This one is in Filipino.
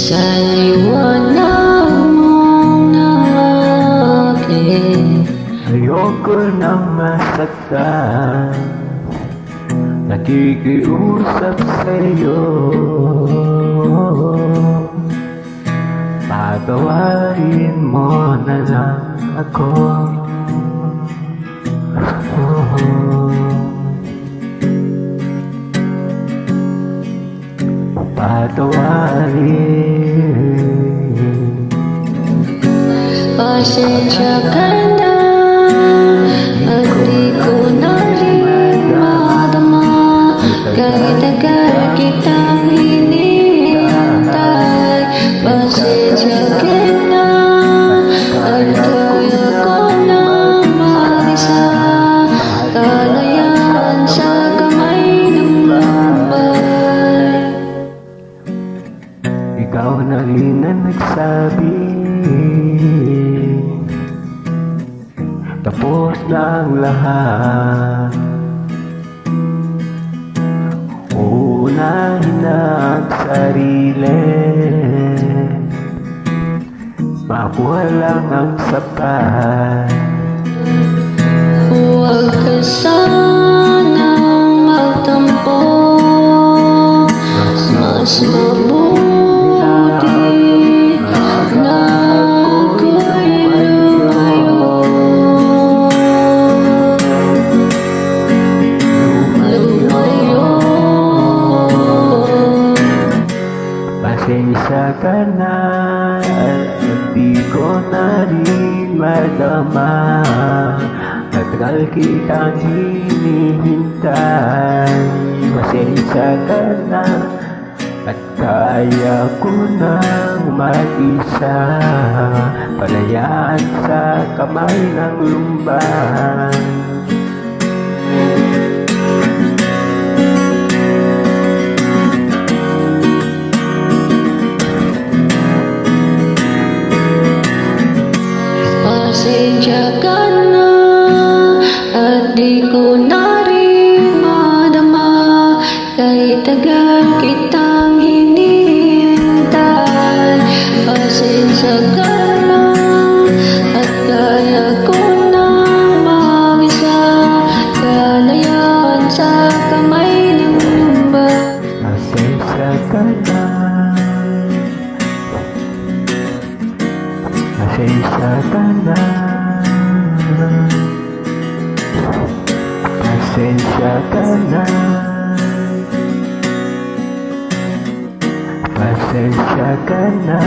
Sa liwanag mong akin, ayoko nang masaktan. Nakikiusap sa'yo, patawarin mo na lang ako. Patawarin. pasensya ka na at di ko na rin madama. Kahit tagal kitang hinihintay, pasensya ka na at kaya ko na mag-isa. Kalayaan sa kamay ng lumbay. Ikaw na rin ang nagsabi, tapos na ang lahat. Uunahin na ang sarili, makuha lang ang sapat. Huwag ka sanang magtampo, mas mabuti na ako'y lumayo. Pasensya ka na at di ko na rin madama. Matagal kitang hinihintay. Pasensya ka na at kaya ko nang mag-isa. Palayaan sa kamay ng lumban. Pasensya ka na at di ko na rin madama. Kahit tagal kitang hinihintay, pasensya ka na at kaya ko na mag-isa. Kalayaan sa kamay ng lumbay. Pasensya ka na. Pasensya ka na. Pasensya ka na. Pasensya ka na.